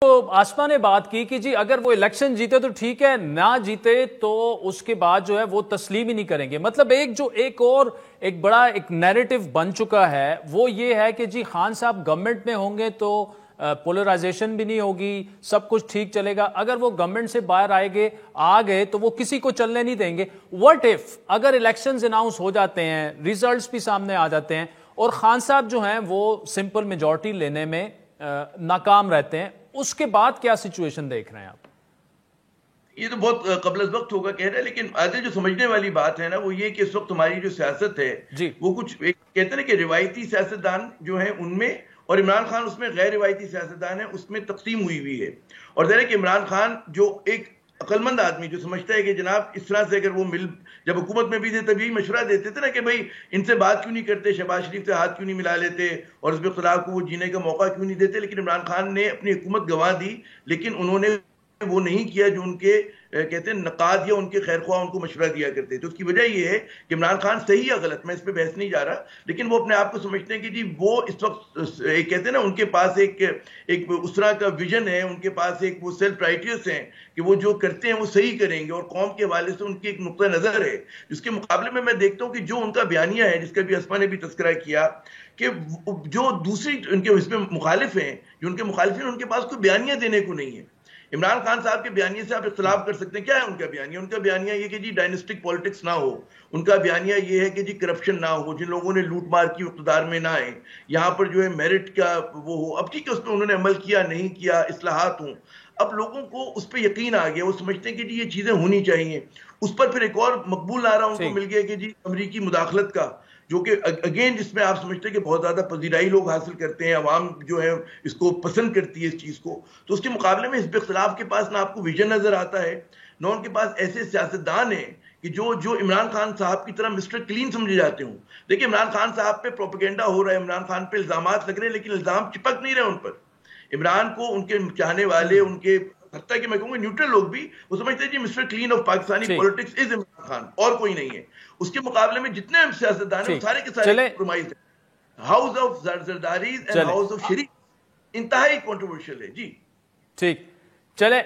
تو آسما نے بات کی کہ جی اگر وہ الیکشن جیتے تو ٹھیک ہے، نہ جیتے تو اس کے بعد جو ہے وہ تسلیم ہی نہیں کریں گے. مطلب ایک بڑا نیریٹو بن چکا ہے، وہ یہ ہے کہ جی خان صاحب گورنمنٹ میں ہوں گے تو پولرائزیشن بھی نہیں ہوگی، سب کچھ ٹھیک چلے گا. اگر وہ گورنمنٹ سے باہر آ گئے تو وہ کسی کو چلنے نہیں دیں گے. واٹ ایف اگر الیکشنز اناؤنس ہو جاتے ہیں، ریزلٹس بھی سامنے آ جاتے ہیں اور خان صاحب جو ہیں وہ سمپل میجورٹی لینے میں ناکام رہتے ہیں، اس کے بعد کیا سچویشن دیکھ رہے ہیں آپ؟ یہ تو بہت قبل از وقت ہوگا کہہ رہے ہیں، لیکن آدھے جو سمجھنے والی بات ہے نا وہ یہ کہ اس وقت ہماری جو سیاست ہے جی وہ کچھ کہتے ہیں کہ روایتی سیاستدان جو ہیں ان میں، اور عمران خان اس میں غیر روایتی سیاستدان ہے، اس میں تقسیم ہوئی ہے. اور ظاہر ہے کہ عمران خان جو ایک عقل مند آدمی جو سمجھتا ہے کہ جناب اس طرح سے اگر وہ جب حکومت میں بھی تھے تب یہی مشورہ دیتے تھے نا کہ بھائی ان سے بات کیوں نہیں کرتے، شہباز شریف سے ہاتھ کیوں نہیں ملا لیتے اور اس اختلاف کو وہ جینے کا موقع کیوں نہیں دیتے. لیکن عمران خان نے اپنی حکومت گنوا دی، لیکن انہوں نے وہ نہیں کیا جو ان کے کہتے ہیں نقاد یا ان کے خیر خواہ ان کو مشورہ دیا کرتے. تو اس کی وجہ یہ ہے کہ عمران خان صحیح یا غلط، میں اس پہ بحث نہیں جا رہا، لیکن وہ اپنے آپ کو سمجھتے ہیں کہ جی وہ اس وقت کہتے ہیں نا ان کے پاس ایک اس طرح کا ویژن ہے، ان کے پاس ایک وہ سیلف رائٹیس ہیں کہ وہ جو کرتے ہیں وہ صحیح کریں گے، اور قوم کے حوالے سے ان کی ایک نقطہ نظر ہے. جس کے مقابلے میں دیکھتا ہوں کہ جو ان کا بیانیہ ہے، جس کا بھی اسما نے بھی تذکرہ کیا کہ جو دوسری ان کے اس میں مخالف ہیں، جو ان کے مخالفین، ان کے پاس کوئی بیانیہ دینے کو نہیں ہے. عمران خان صاحب کے بیانیے سے آپ اختلاف کر سکتے ہیں، کیا ہے ان کا بیانیہ؟ ان کا بیانیہ یہ کہ جی ڈائنسٹک پالیٹکس نہ ہو، ان کا بیانیہ یہ ہے کہ جی کرپشن نہ ہو، جن لوگوں نے لوٹ مار کی اقتدار میں نہ آئے، یہاں پر جو ہے میرٹ کا وہ ہو. اب ٹھیک ہے اس پہ انہوں نے عمل کیا نہیں کیا، اصلاحات ہوں، اب لوگوں کو اس پہ یقین آ گیا، وہ سمجھتے ہیں کہ جی یہ چیزیں ہونی چاہیے. اس پر پھر ایک اور مقبول نعرہ ان کو مل گیا کہ جی امریکی مداخلت کا، جو کہ اگین جس میں آپ سمجھتے ہیں کہ بہت زیادہ پذیرائی لوگ حاصل کرتے ہیں، عوام جو ہے اس کو پسند کرتی ہے اس چیز کو. تو اس کے مقابلے میں حزب اختلاف کے پاس نہ آپ کو ویژن نظر آتا ہے، نہ ان کے پاس ایسے سیاستدان ہیں کہ جو عمران خان صاحب کی طرح مسٹر کلین سمجھے جاتے ہوں. دیکھیں عمران خان صاحب پہ پروپیگنڈا ہو رہا ہے، عمران خان پہ الزامات لگ رہے ہیں، لیکن الزام چپک نہیں رہے ان پر. عمران کو ان کے چاہنے والے، ان کے حتیٰ کہ میں کہوں گا نیوٹرل لوگ بھی، وہ سمجھتے ہیں جی mister clean of Pakistani politics is Imran Khan, اور کوئی نہیں ہے. اس کے مقابلے میں جتنے سیاستدان ہیں وہ سارے کے سارے کمپرومائز ہیں. House of Zardaris and house of Sharif انتہائی کنٹروورشل ہے. جی ٹھیک چلے.